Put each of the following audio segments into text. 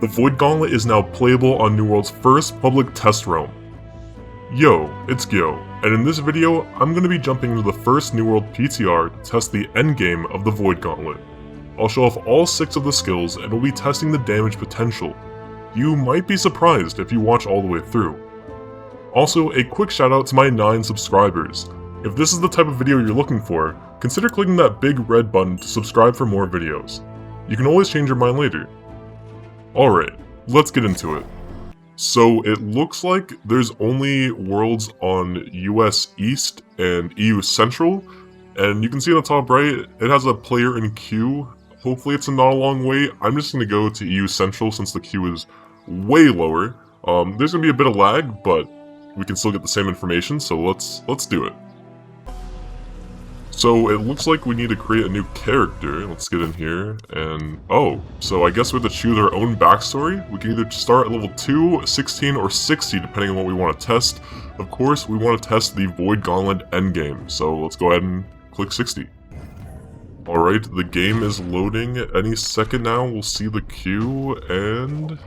The Void Gauntlet is now playable on New World's first public test realm. Yo, it's Gyo, and in this video, I'm going to be jumping into the first New World PTR to test the endgame of the Void Gauntlet. I'll show off all 6 of the skills and we'll be testing the damage potential. You might be surprised if you watch all the way through. Also, a quick shout out to my 9 subscribers. If this is the type of video you're looking for, consider clicking that big red button to subscribe for more videos. You can always change your mind later. Alright, let's get into it. So it looks like there's only worlds on US East and EU Central, and you can see on the top right, it has a player in queue. Hopefully it's not a long wait. I'm just going to go to EU Central since the queue is way lower. There's going to be a bit of lag, but we can still get the same information, so let's do it. So it looks like we need to create a new character. Let's get in here and... oh, so I guess we have to choose our own backstory. We can either start at level 2, 16, or 60 depending on what we want to test. Of course, we want to test the Void Gauntlet endgame, so let's go ahead and click 60. Alright, the game is loading. Any second now we'll see the queue and...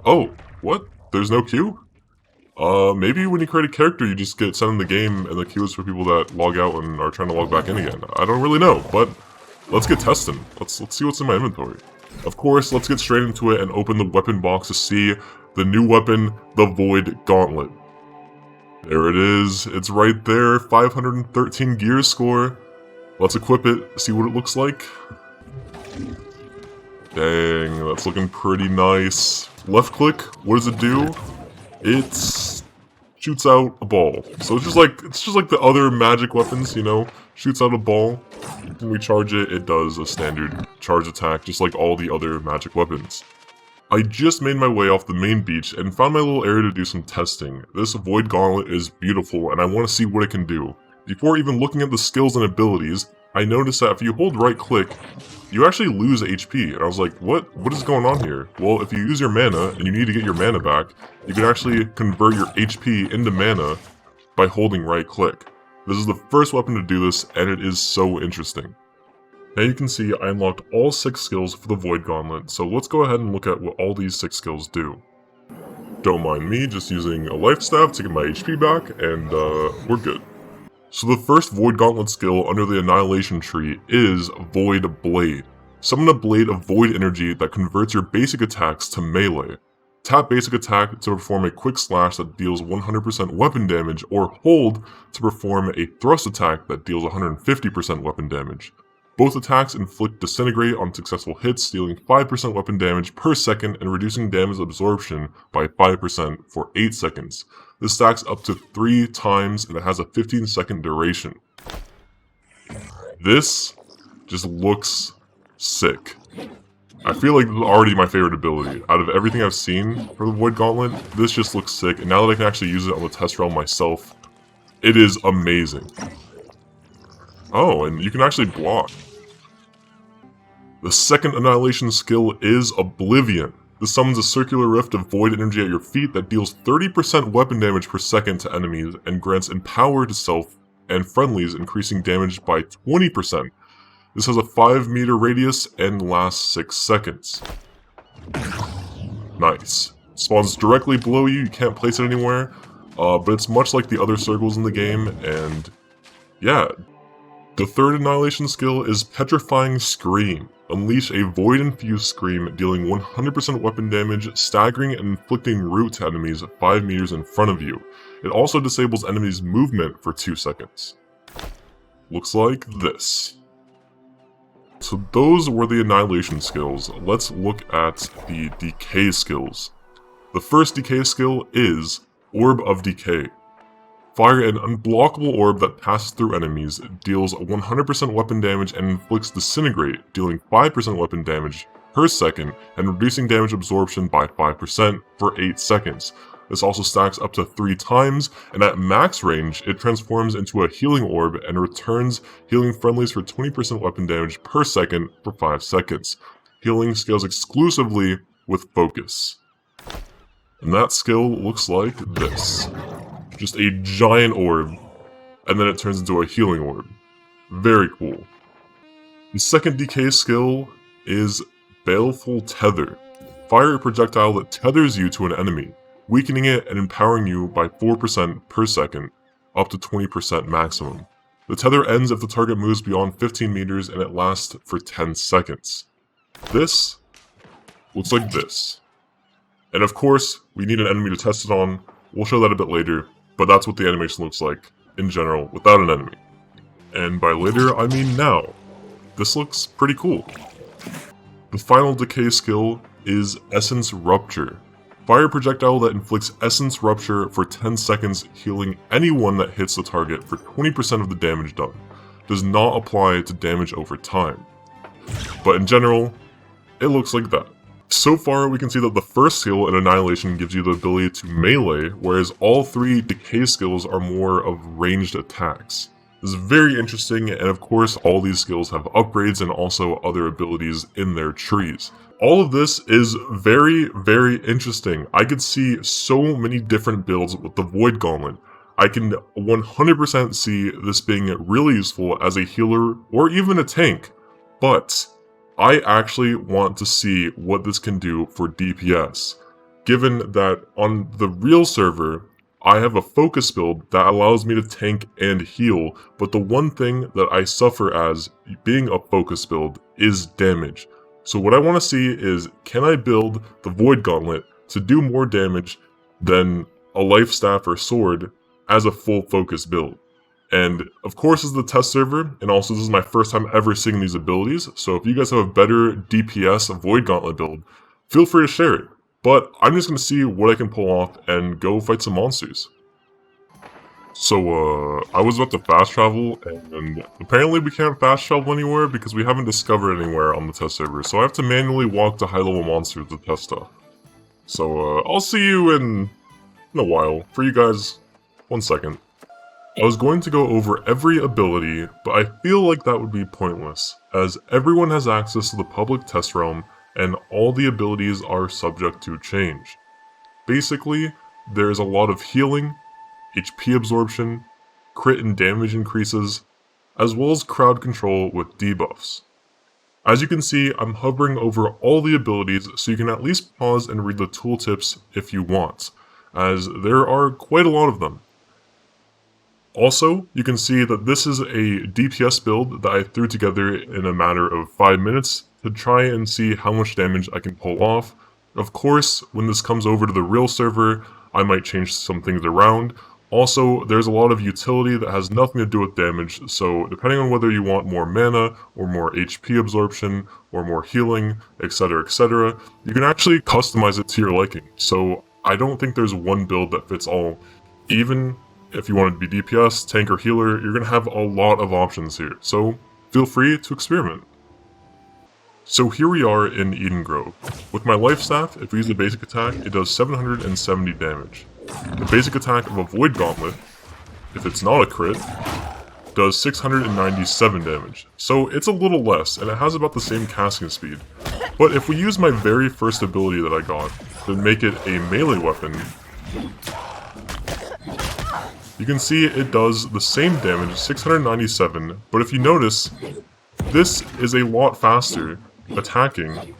oh, what? There's no queue? Maybe when you create a character you just get sent in the game and the queue is for people that log out and are trying to log back in again. I don't really know, but let's get testing. Let's see what's in my inventory. Of course, let's get straight into it and open the weapon box to see the new weapon, the Void Gauntlet. There it is. It's right there, 513 gear score. Let's equip it, see what it looks like. Dang, that's looking pretty nice. Left click, what does it do? It shoots out a ball. So it's just like the other magic weapons, you know, shoots out a ball. When we charge it, it does a standard charge attack, just like all the other magic weapons. I just made my way off the main beach and found my little area to do some testing. This Void Gauntlet is beautiful and I want to see what it can do. Before even looking at the skills and abilities, I noticed that if you hold right click, you actually lose HP, and I was like, what is going on here? Well, if you use your mana, and you need to get your mana back, you can actually convert your HP into mana by holding right click. This is the first weapon to do this, and it is so interesting. Now you can see I unlocked all 6 skills for the Void Gauntlet, so let's go ahead and look at what all these 6 skills do. Don't mind me just using a life staff to get my HP back, and we're good. So the first Void Gauntlet skill under the Annihilation tree is Void Blade. Summon a blade of void energy that converts your basic attacks to melee. Tap basic attack to perform a quick slash that deals 100% weapon damage, or hold to perform a thrust attack that deals 150% weapon damage. Both attacks inflict disintegrate on successful hits, dealing 5% weapon damage per second and reducing damage absorption by 5% for 8 seconds. This stacks up to 3 times and it has a 15-second duration. This just looks sick. I feel like this is already my favorite ability. Out of everything I've seen for the Void Gauntlet, this just looks sick, and now that I can actually use it on the test realm myself, it is amazing. Oh, and you can actually block. The second Annihilation skill is Oblivion. This summons a circular rift of void energy at your feet that deals 30% weapon damage per second to enemies and grants empower to self and friendlies, increasing damage by 20%. This has a 5-meter radius and lasts 6 seconds. Nice. Spawns directly below you, you can't place it anywhere, but it's much like the other circles in the game, and yeah. The third Annihilation skill is Petrifying Scream. Unleash a void-infused scream, dealing 100% weapon damage, staggering and inflicting root to enemies 5 meters in front of you. It also disables enemies' movement for 2 seconds. Looks like this. So those were the Annihilation skills. Let's look at the Decay skills. The first Decay skill is Orb of Decay. Fire an unblockable orb that passes through enemies, deals 100% weapon damage and inflicts Disintegrate, dealing 5% weapon damage per second and reducing damage absorption by 5% for 8 seconds. This also stacks up to 3 times, and at max range, it transforms into a healing orb and returns healing friendlies for 20% weapon damage per second for 5 seconds. Healing scales exclusively with focus. And that skill looks like this. Just a giant orb, and then it turns into a healing orb. Very cool. The second Decay skill is Baleful Tether. Fire a projectile that tethers you to an enemy, weakening it and empowering you by 4% per second, up to 20% maximum. The tether ends if the target moves beyond 15 meters and it lasts for 10 seconds. This looks like this. And of course, we need an enemy to test it on. We'll show that a bit later, but that's what the animation looks like in general without an enemy. And by later, I mean now. This looks pretty cool. The final Decay skill is Essence Rupture. Fire a projectile that inflicts Essence Rupture for 10 seconds, healing anyone that hits the target for 20% of the damage done. Does not apply to damage over time. But in general, it looks like that. So far, we can see that the first skill in Annihilation gives you the ability to melee, whereas all three Decay skills are more of ranged attacks. This is very interesting, and of course, all these skills have upgrades and also other abilities in their trees. All of this is very, very interesting. I could see so many different builds with the Void Gauntlet. I can 100% see this being really useful as a healer or even a tank, but I actually want to see what this can do for DPS, given that on the real server, I have a focus build that allows me to tank and heal, but the one thing that I suffer as being a focus build is damage. So what I want to see is, can I build the Void Gauntlet to do more damage than a Life Staff or Sword as a full focus build? And of course, this is the test server, and also this is my first time ever seeing these abilities, so if you guys have a better DPS Void Gauntlet build, feel free to share it. But I'm just going to see what I can pull off and go fight some monsters. So, I was about to fast travel, and apparently we can't fast travel anywhere because we haven't discovered anywhere on the test server, so I have to manually walk to high-level monsters to test stuff. So, I'll see you in a while. For you guys, 1 second. I was going to go over every ability, but I feel like that would be pointless, as everyone has access to the public test realm, and all the abilities are subject to change. Basically, there's a lot of healing, HP absorption, crit and damage increases, as well as crowd control with debuffs. As you can see, I'm hovering over all the abilities so you can at least pause and read the tooltips if you want, as there are quite a lot of them. Also, you can see that this is a DPS build that I threw together in a matter of 5 minutes to try and see how much damage I can pull off. Of course, when this comes over to the real server, I might change some things around. Also, there's a lot of utility that has nothing to do with damage, so depending on whether you want more mana, or more HP absorption, or more healing, etc., you can actually customize it to your liking. So I don't think there's one build that fits all. Even if you want to be DPS, tank, or healer, you're going to have a lot of options here, so feel free to experiment. So here we are in Eden Grove. With my Life Staff, if we use the basic attack, it does 770 damage. The basic attack of a Void Gauntlet, if it's not a crit, does 697 damage. So it's a little less, and it has about the same casting speed. But if we use my very first ability that I got, to make it a melee weapon, you can see it does the same damage, 697, but if you notice, this is a lot faster attacking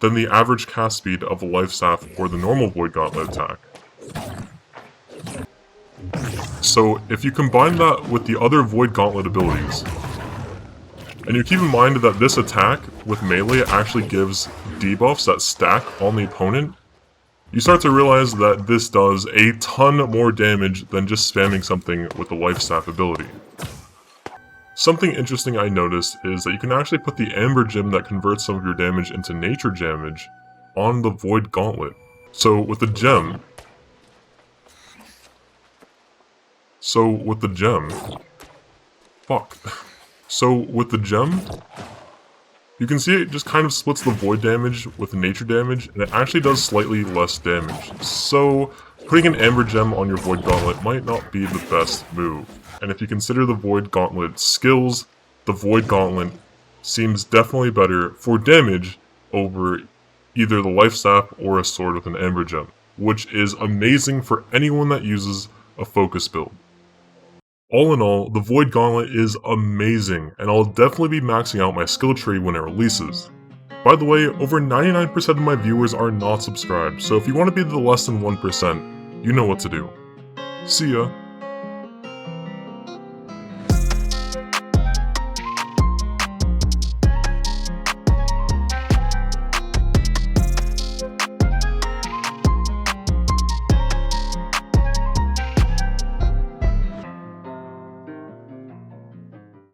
than the average cast speed of a Life Staff or the normal Void Gauntlet attack. So if you combine that with the other Void Gauntlet abilities, and you keep in mind that this attack with melee actually gives debuffs that stack on the opponent, you start to realize that this does a ton more damage than just spamming something with the Life Staff ability. Something interesting I noticed is that you can actually put the Amber Gem that converts some of your damage into nature damage on the Void Gauntlet. So with the gem, you can see it just kind of splits the void damage with the nature damage, and it actually does slightly less damage. So putting an Amber Gem on your Void Gauntlet might not be the best move. And if you consider the Void Gauntlet skills, the Void Gauntlet seems definitely better for damage over either the Life Staff or a sword with an Amber Gem, which is amazing for anyone that uses a focus build. All in all, the Void Gauntlet is amazing, and I'll definitely be maxing out my skill tree when it releases. By the way, over 99% of my viewers are not subscribed, so if you want to be the less than 1%, you know what to do. See ya.